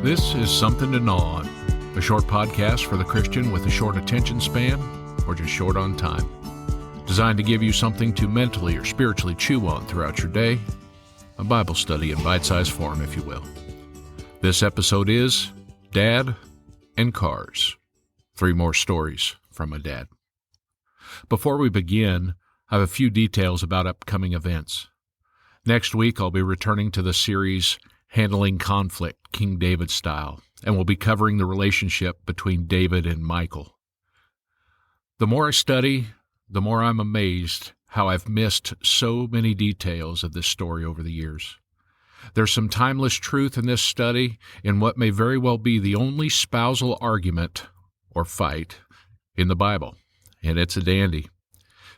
This is Something to Gnaw On, a short podcast for the Christian with a short attention span or just short on time. Designed to give you something to mentally or spiritually chew on throughout your day, a Bible study in bite-sized form, if you will. This episode is Dad and Cars, 3 more stories from a dad. Before we begin, I have a few details about upcoming events. Next week, I'll be returning to the series Handling Conflict, King David Style, and we'll be covering the relationship between David and Michal. The more I study, the more I'm amazed how I've missed so many details of this story over the years. There's some timeless truth in this study in what may very well be the only spousal argument or fight in the Bible, and it's a dandy.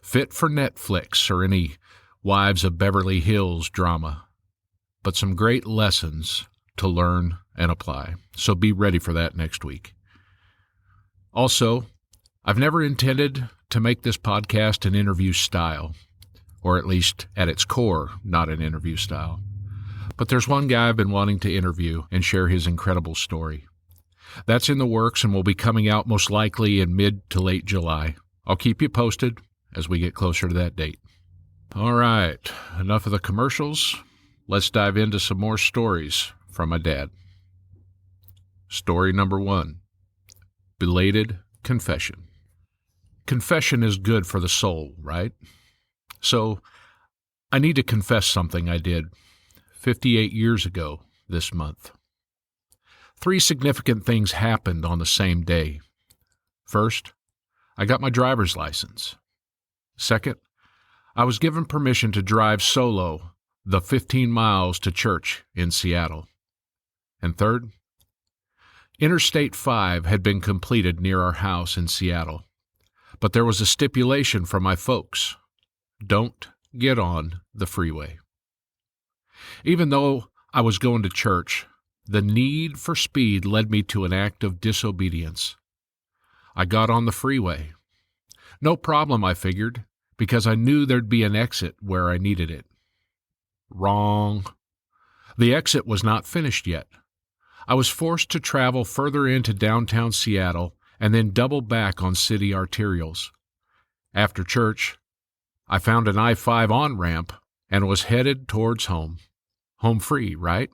Fit for Netflix or any Wives of Beverly Hills drama, but some great lessons to learn and apply. So be ready for that next week. Also, I've never intended to make this podcast an interview style, or at least at its core, not an interview style. But there's one guy I've been wanting to interview and share his incredible story. That's in the works and will be coming out most likely in mid to late July. I'll keep you posted as we get closer to that date. All right, enough of the commercials. Let's dive into some more stories from my dad. Story number 1, Belated Confession. Confession is good for the soul, right? So, I need to confess something I did 58 years ago this month. 3 significant things happened on the same day. First, I got my driver's license. Second, I was given permission to drive solo the 15 miles to church in Seattle. And third, Interstate 5 had been completed near our house in Seattle, but there was a stipulation from my folks: don't get on the freeway. Even though I was going to church, the need for speed led me to an act of disobedience. I got on the freeway. No problem, I figured, because I knew there'd be an exit where I needed it. Wrong. The exit was not finished yet. I was forced to travel further into downtown Seattle and then double back on city arterials. After church, I found an I-5 on-ramp and was headed towards home. Home free, right?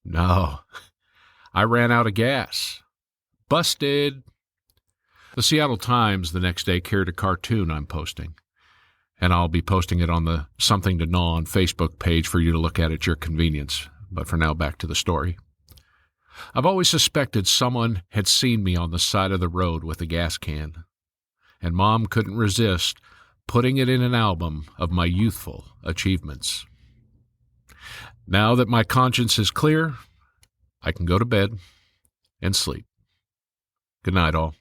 No. I ran out of gas. Busted. The Seattle Times the next day carried a cartoon I'm posting, and I'll be posting it on the Something to Gnaw On Facebook page for you to look at your convenience. But for now, back to the story. I've always suspected someone had seen me on the side of the road with a gas can, and Mom couldn't resist putting it in an album of my youthful achievements. Now that my conscience is clear, I can go to bed and sleep. Good night, all.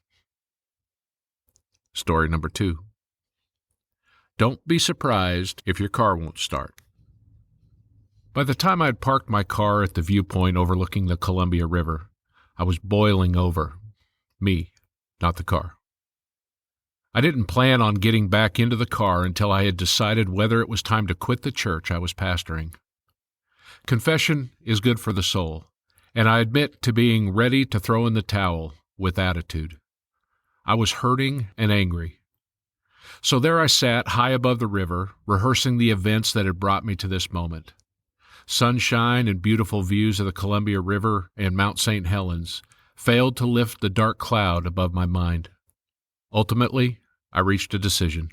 Story number 2. Don't be surprised if your car won't start. By the time I had parked my car at the viewpoint overlooking the Columbia River, I was boiling over. Me, not the car. I didn't plan on getting back into the car until I had decided whether it was time to quit the church I was pastoring. Confession is good for the soul, and I admit to being ready to throw in the towel with attitude. I was hurting and angry. So there I sat high above the river, rehearsing the events that had brought me to this moment. Sunshine and beautiful views of the Columbia River and Mount St. Helens failed to lift the dark cloud above my mind. Ultimately, I reached a decision.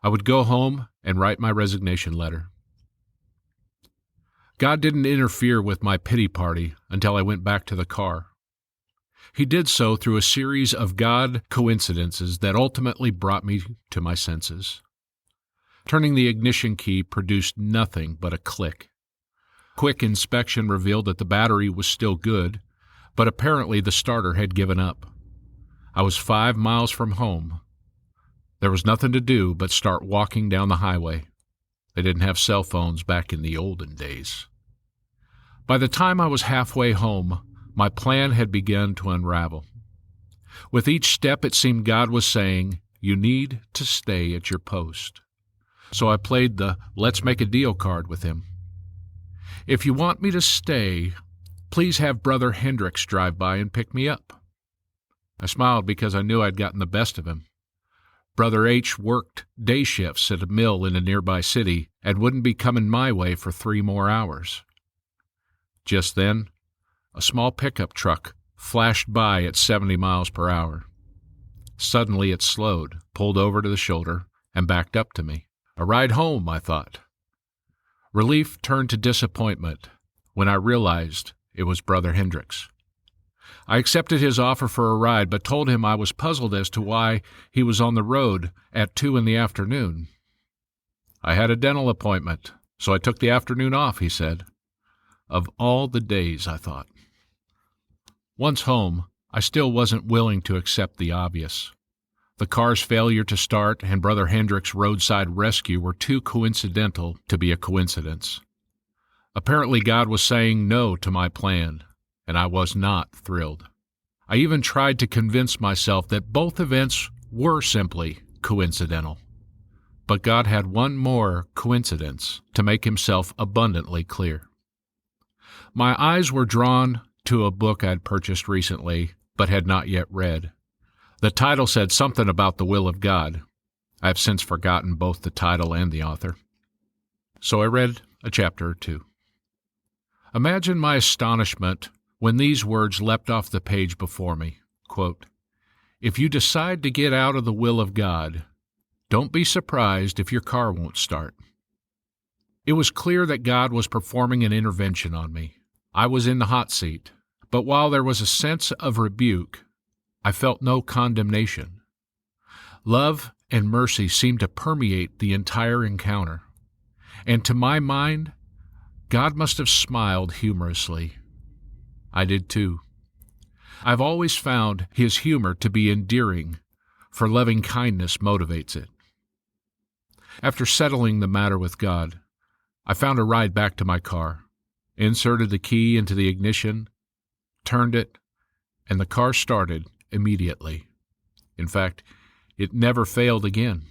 I would go home and write my resignation letter. God didn't interfere with my pity party until I went back to the car. He did so through a series of God coincidences that ultimately brought me to my senses. Turning the ignition key produced nothing but a click. Quick inspection revealed that the battery was still good, but apparently the starter had given up. I was 5 miles from home. There was nothing to do but start walking down the highway. They didn't have cell phones back in the olden days. By the time I was halfway home, my plan had begun to unravel. With each step, it seemed God was saying, "You need to stay at your post." So I played the "let's make a deal" card with him. If you want me to stay, please have Brother Hendricks drive by and pick me up. I smiled because I knew I'd gotten the best of him. Brother H worked day shifts at a mill in a nearby city and wouldn't be coming my way for 3 more hours. Just then, a small pickup truck flashed by at 70 miles per hour. Suddenly it slowed, pulled over to the shoulder, and backed up to me. A ride home, I thought. Relief turned to disappointment when I realized it was Brother Hendricks. I accepted his offer for a ride, but told him I was puzzled as to why he was on the road at 2 in the afternoon. I had a dental appointment, so I took the afternoon off, he said. Of all the days, I thought. Once home, I still wasn't willing to accept the obvious. The car's failure to start and Brother Hendricks' roadside rescue were too coincidental to be a coincidence. Apparently God was saying no to my plan, and I was not thrilled. I even tried to convince myself that both events were simply coincidental. But God had one more coincidence to make himself abundantly clear. My eyes were drawn to a book I'd purchased recently, but had not yet read. The title said something about the will of God. I have since forgotten both the title and the author. So I read a chapter or two. Imagine my astonishment when these words leapt off the page before me. Quote, "If you decide to get out of the will of God, don't be surprised if your car won't start." It was clear that God was performing an intervention on me. I was in the hot seat, but while there was a sense of rebuke, I felt no condemnation. Love and mercy seemed to permeate the entire encounter, and to my mind, God must have smiled humorously. I did too. I've always found his humor to be endearing, for loving kindness motivates it. After settling the matter with God, I found a ride back to my car, inserted the key into the ignition, turned it, and the car started immediately. In fact, it never failed again.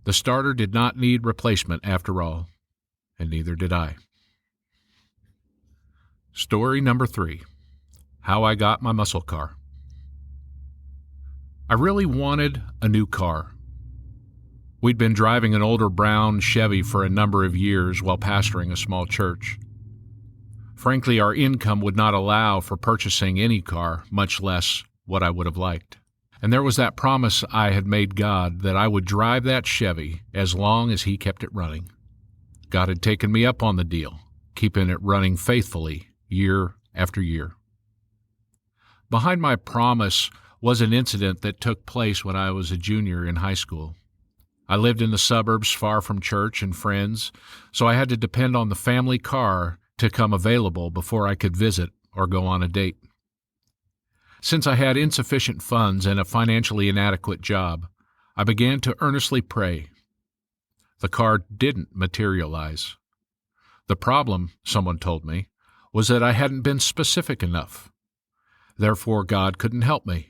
The starter did not need replacement after all, and neither did I. Story number 3, How I Got My Muscle Car. I really wanted a new car. We'd been driving an older brown Chevy for a number of years while pastoring a small church. Frankly, our income would not allow for purchasing any car, much less what I would have liked. And there was that promise I had made God that I would drive that Chevy as long as he kept it running. God had taken me up on the deal, keeping it running faithfully year after year. Behind my promise was an incident that took place when I was a junior in high school. I lived in the suburbs far from church and friends, so I had to depend on the family car to come available before I could visit or go on a date. Since I had insufficient funds and a financially inadequate job, I began to earnestly pray. The car didn't materialize. The problem, someone told me, was that I hadn't been specific enough. Therefore, God couldn't help me.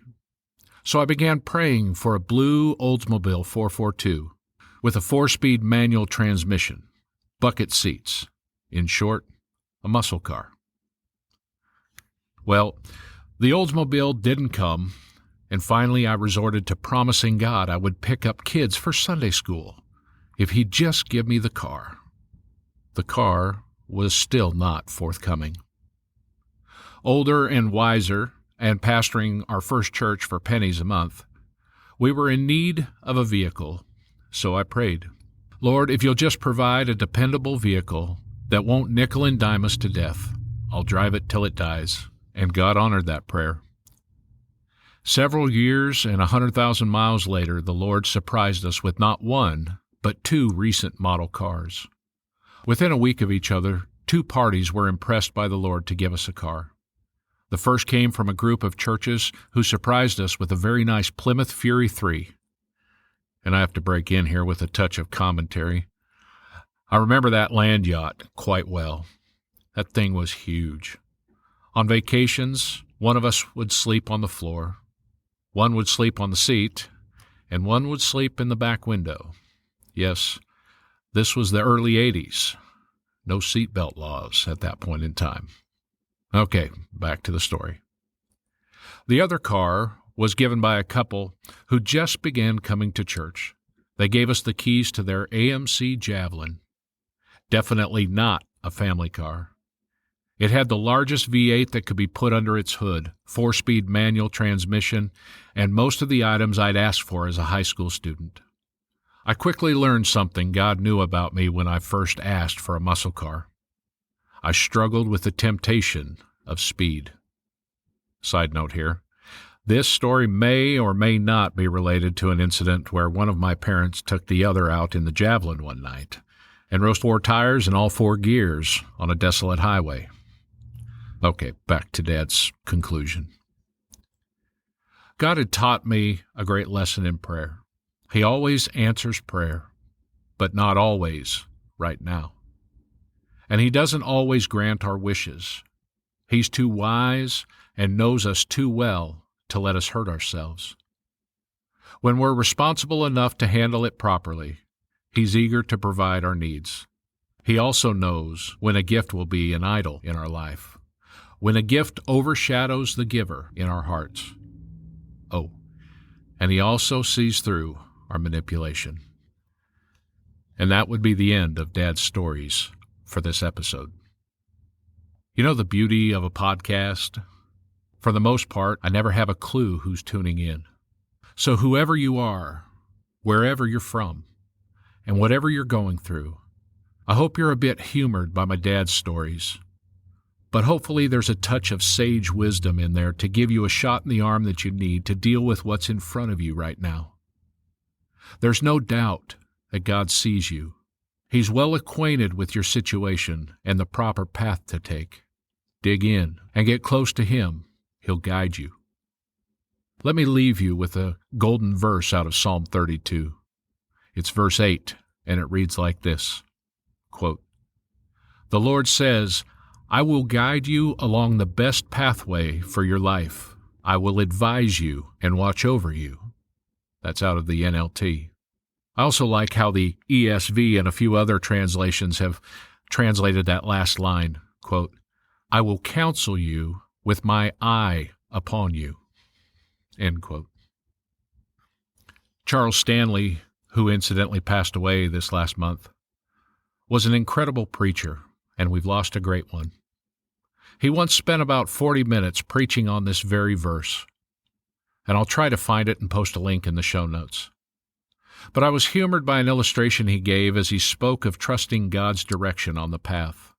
So I began praying for a blue Oldsmobile 442 with a 4-speed manual transmission, bucket seats. In short, a muscle car. Well, the Oldsmobile didn't come, and finally I resorted to promising God I would pick up kids for Sunday school if he'd just give me the car. The car was still not forthcoming. Older and wiser, and pastoring our first church for pennies a month, we were in need of a vehicle, so I prayed, "Lord, if you'll just provide a dependable vehicle that won't nickel and dime us to death, I'll drive it till it dies." And God honored that prayer. Several years and 100,000 miles later, the Lord surprised us with not one, but 2 recent model cars. Within a week of each other, 2 parties were impressed by the Lord to give us a car. The first came from a group of churches who surprised us with a very nice Plymouth Fury 3. And I have to break in here with a touch of commentary. I remember that land yacht quite well. That thing was huge. On vacations, one of us would sleep on the floor, one would sleep on the seat, and one would sleep in the back window. Yes, this was the early 80s. No seatbelt laws at that point in time. Okay, back to the story. The other car was given by a couple who just began coming to church. They gave us the keys to their AMC Javelin. Definitely not a family car. It had the largest V8 that could be put under its hood, 4-speed manual transmission, and most of the items I'd asked for as a high school student. I quickly learned something God knew about me when I first asked for a muscle car. I struggled with the temptation of speed. Side note here, this story may or may not be related to an incident where one of my parents took the other out in the Javelin one night and roast 4 tires in all 4 gears on a desolate highway. Okay, back to Dad's conclusion. God had taught me a great lesson in prayer. He always answers prayer, but not always right now. And He doesn't always grant our wishes. He's too wise and knows us too well to let us hurt ourselves. When we're responsible enough to handle it properly, He's eager to provide our needs. He also knows when a gift will be an idol in our life, when a gift overshadows the giver in our hearts. Oh, and He also sees through our manipulation. And that would be the end of Dad's stories for this episode. You know the beauty of a podcast? For the most part, I never have a clue who's tuning in. So whoever you are, wherever you're from, and whatever you're going through, I hope you're a bit humored by my dad's stories. But hopefully there's a touch of sage wisdom in there to give you a shot in the arm that you need to deal with what's in front of you right now. There's no doubt that God sees you. He's well acquainted with your situation and the proper path to take. Dig in and get close to Him. He'll guide you. Let me leave you with a golden verse out of Psalm 32. It's verse 8, and it reads like this, quote, "The Lord says, I will guide you along the best pathway for your life. I will advise you and watch over you." That's out of the NLT. I also like how the ESV and a few other translations have translated that last line, quote, "I will counsel you with my eye upon you," end quote. Charles Stanley, who incidentally passed away this last month, was an incredible preacher, and we've lost a great one. He once spent about 40 minutes preaching on this very verse, and I'll try to find it and post a link in the show notes. But I was humored by an illustration he gave as he spoke of trusting God's direction on the path.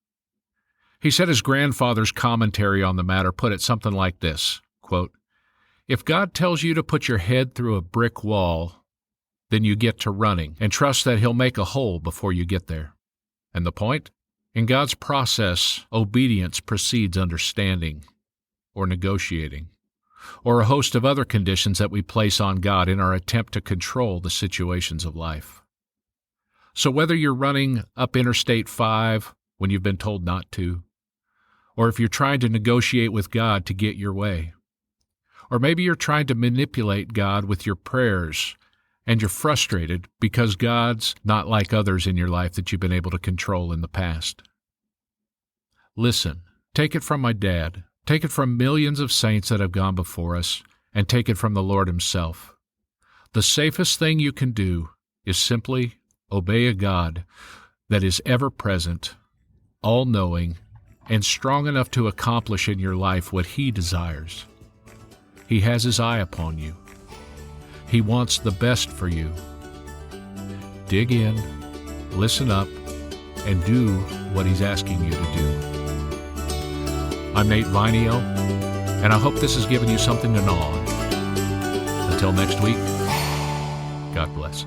He said his grandfather's commentary on the matter put it something like this, quote, "If God tells you to put your head through a brick wall, then you get to running and trust that He'll make a hole before you get there. And the point? In God's process, obedience precedes understanding or negotiating, or a host of other conditions that we place on God in our attempt to control the situations of life. So whether you're running up Interstate 5 when you've been told not to, or if you're trying to negotiate with God to get your way, or maybe you're trying to manipulate God with your prayers and you're frustrated because God's not like others in your life that you've been able to control in the past. Listen, take it from my dad, take it from millions of saints that have gone before us, and take it from the Lord Himself. The safest thing you can do is simply obey a God that is ever-present, all-knowing, and strong enough to accomplish in your life what He desires. He has His eye upon you. He wants the best for you. Dig in, listen up, and do what He's asking you to do. I'm Nate Vineo, and I hope this has given you something to gnaw on. Until next week, God bless.